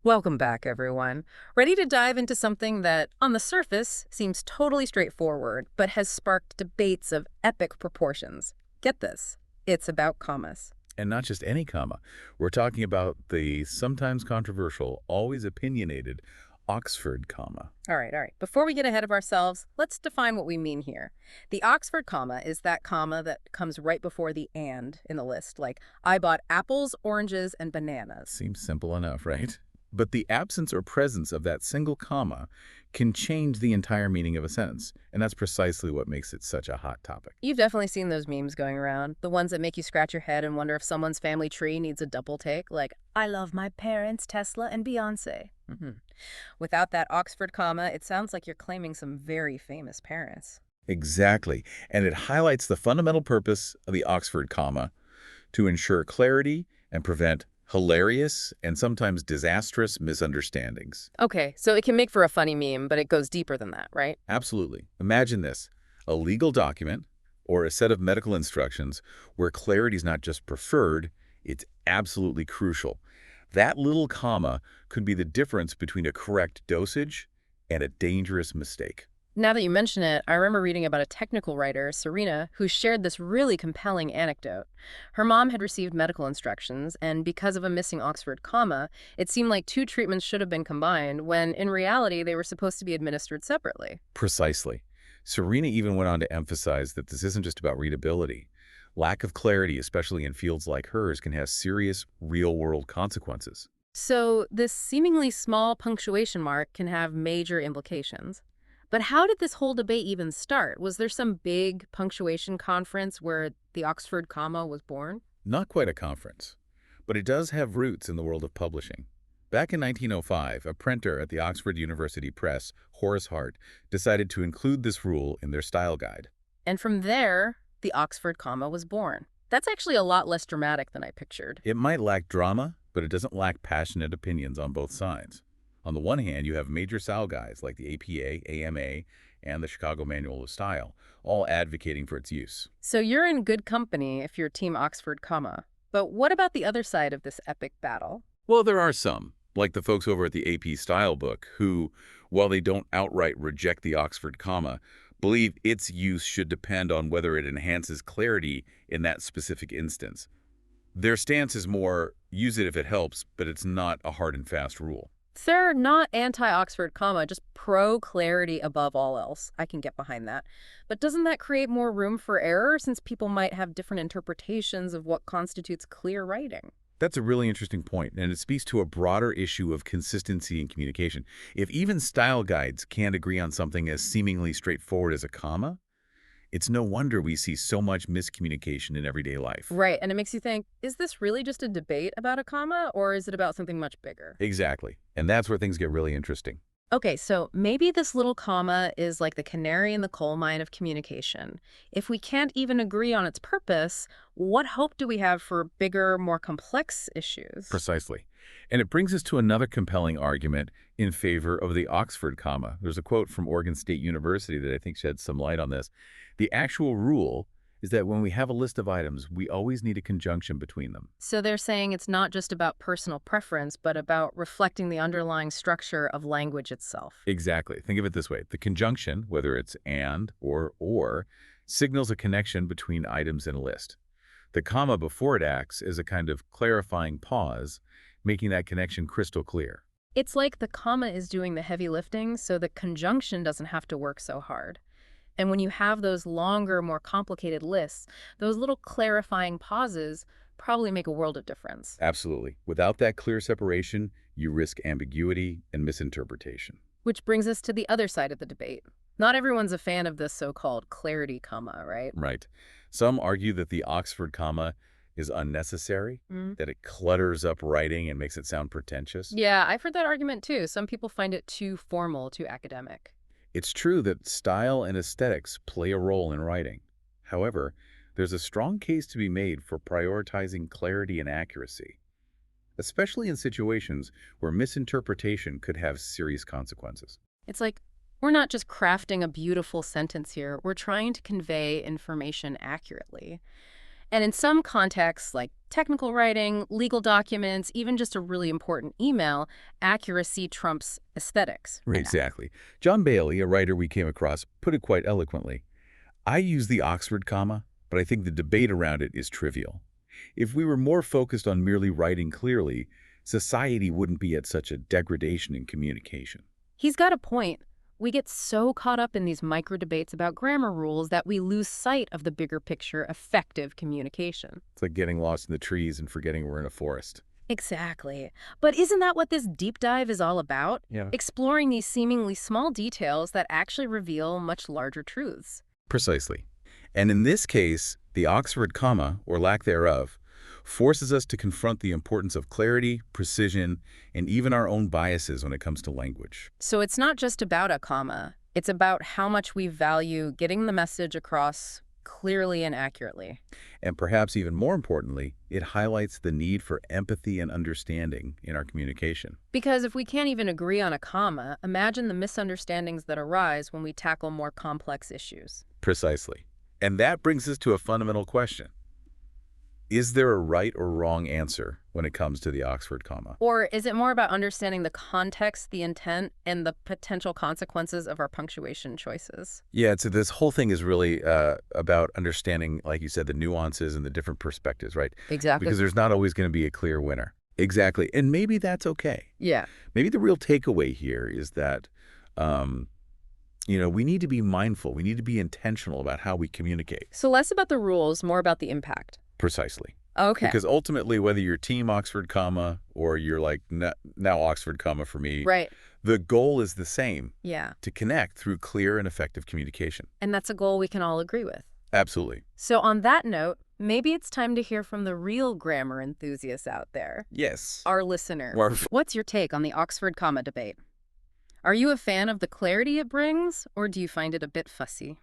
Welcome back, everyone. Ready to dive into something that, on the surface, seems totally straightforward, but has sparked debates of epic proportions. Get this. It's about commas. And not just any comma. We're talking about the sometimes controversial, always opinionated Oxford comma. All right. Before we get ahead of ourselves, let's define what we mean here. The Oxford comma is that comma that comes right before the and in the list, like, I bought apples, oranges, and bananas. Seems simple enough, right? But the absence or presence of that single comma can change the entire meaning of a sentence, and that's precisely what makes it such a hot topic. You've definitely seen those memes going around, the ones that make you scratch your head and wonder if someone's family tree needs a double take, like, I love my parents, Tesla, and Beyonce. Without that Oxford comma, it sounds like you're claiming some very famous parents. Exactly, and it highlights the fundamental purpose of the Oxford comma to ensure clarity and prevent hilarious and sometimes disastrous misunderstandings. Okay, so it can make for a funny meme, but it goes deeper than that, right? Absolutely. Imagine this, a legal document or a set of medical instructions where clarity is not just preferred, it's absolutely crucial. That little comma could be the difference between a correct dosage and a dangerous mistake. Now that you mention it, I remember reading about a technical writer, Serena, who shared this really compelling anecdote. Her mom had received medical instructions, and because of a missing Oxford comma, it seemed like two treatments should have been combined, when in reality they were supposed to be administered separately. Precisely. Serena even went on to emphasize that this isn't just about readability. Lack of clarity, especially in fields like hers, can have serious real-world consequences. So this seemingly small punctuation mark can have major implications. But how did this whole debate even start? Was there some big punctuation conference where the Oxford comma was born? Not quite a conference, but it does have roots in the world of publishing. Back in 1905, a printer at the Oxford University Press, Horace Hart, decided to include this rule in their style guide. And from there, the Oxford comma was born. That's actually a lot less dramatic than I pictured. It might lack drama, but it doesn't lack passionate opinions on both sides. On the one hand, you have major style guides like the APA, AMA, and the Chicago Manual of Style, all advocating for its use. So you're in good company if you're Team Oxford comma. But what about the other side of this epic battle? Well, there are some, like the folks over at the AP Style book, who, while they don't outright reject the Oxford comma, believe its use should depend on whether it enhances clarity in that specific instance. Their stance is more, use it if it helps, but it's not a hard and fast rule. They're not anti-Oxford comma, just pro-clarity above all else. I can get behind that. But doesn't that create more room for error since people might have different interpretations of what constitutes clear writing? That's a really interesting point, and it speaks to a broader issue of consistency in communication. If even style guides can't agree on something as seemingly straightforward as a comma, it's no wonder we see so much miscommunication in everyday life. Right, and it makes you think, is this really just a debate about a comma, or is it about something much bigger? Exactly. And that's where things get really interesting. Okay, so maybe this little comma is like the canary in the coal mine of communication. If we can't even agree on its purpose, what hope do we have for bigger, more complex issues? Precisely. And it brings us to another compelling argument in favor of the Oxford comma. There's a quote from Oregon State University that I think sheds some light on this. The actual rule is that when we have a list of items, we always need a conjunction between them. So they're saying it's not just about personal preference, but about reflecting the underlying structure of language itself. Exactly. Think of it this way. The conjunction, whether it's and or, signals a connection between items in a list. The comma before it acts is a kind of clarifying pause, making that connection crystal clear. It's like the comma is doing the heavy lifting, so the conjunction doesn't have to work so hard. And when you have those longer, more complicated lists, those little clarifying pauses probably make a world of difference. Absolutely. Without that clear separation, you risk ambiguity and misinterpretation. Which brings us to the other side of the debate. Not everyone's a fan of this so-called clarity comma, right? Right. Some argue that the Oxford comma is unnecessary, that it clutters up writing and makes it sound pretentious. Yeah, I've heard that argument too. Some people find it too formal, too academic. It's true that style and aesthetics play a role in writing. However, there's a strong case to be made for prioritizing clarity and accuracy, especially in situations where misinterpretation could have serious consequences. It's like, we're not just crafting a beautiful sentence here, we're trying to convey information accurately. And in some contexts, like technical writing, legal documents, even just a really important email, accuracy trumps aesthetics. Right, exactly. John Bailey, a writer we came across, put it quite eloquently. I use the Oxford comma, but I think the debate around it is trivial. If we were more focused on merely writing clearly, society wouldn't be at such a degradation in communication. He's got a point. We get so caught up in these micro debates about grammar rules that we lose sight of the bigger picture, effective communication. It's like getting lost in the trees and forgetting we're in a forest. Exactly. But isn't that what this deep dive is all about? Yeah. Exploring these seemingly small details that actually reveal much larger truths. Precisely. And in this case, the Oxford comma, or lack thereof, forces us to confront the importance of clarity, precision, and even our own biases when it comes to language. So it's not just about a comma. It's about how much we value getting the message across clearly and accurately. And perhaps even more importantly, it highlights the need for empathy and understanding in our communication. Because if we can't even agree on a comma, imagine the misunderstandings that arise when we tackle more complex issues. Precisely. And that brings us to a fundamental question. Is there a right or wrong answer when it comes to the Oxford comma? Or is it more about understanding the context, the intent, and the potential consequences of our punctuation choices? Yeah, so this whole thing is really about understanding, like you said, the nuances and the different perspectives, right? Exactly. Because there's not always going to be a clear winner. Exactly. And maybe that's okay. Yeah. Maybe the real takeaway here is that, we need to be mindful. We need to be intentional about how we communicate. So less about the rules, more about the impact. Precisely. Okay. Because ultimately, whether you're team Oxford comma or you're like now Oxford comma for me, Right. the goal is the same. Yeah. To connect through clear and effective communication. And that's a goal we can all agree with. Absolutely. So on that note, maybe it's time to hear from the real grammar enthusiasts out there. Yes. Our listener. Wonderful. What's your take on the Oxford comma debate? Are you a fan of the clarity it brings, or do you find it a bit fussy?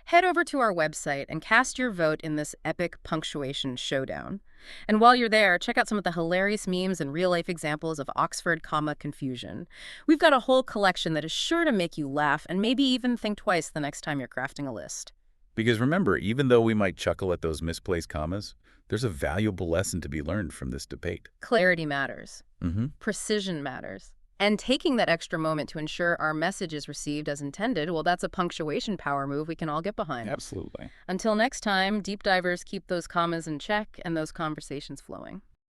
Head over to our website and cast your vote in this epic punctuation showdown. And while you're there, check out some of the hilarious memes and real-life examples of Oxford comma confusion. We've got a whole collection that is sure to make you laugh and maybe even think twice the next time you're crafting a list. Because remember, even though we might chuckle at those misplaced commas, there's a valuable lesson to be learned from this debate. Clarity matters. Mm-hmm. Precision matters. And taking that extra moment to ensure our message is received as intended, well, that's a punctuation power move we can all get behind. Absolutely. Until next time, deep divers, keep those commas in check and those conversations flowing.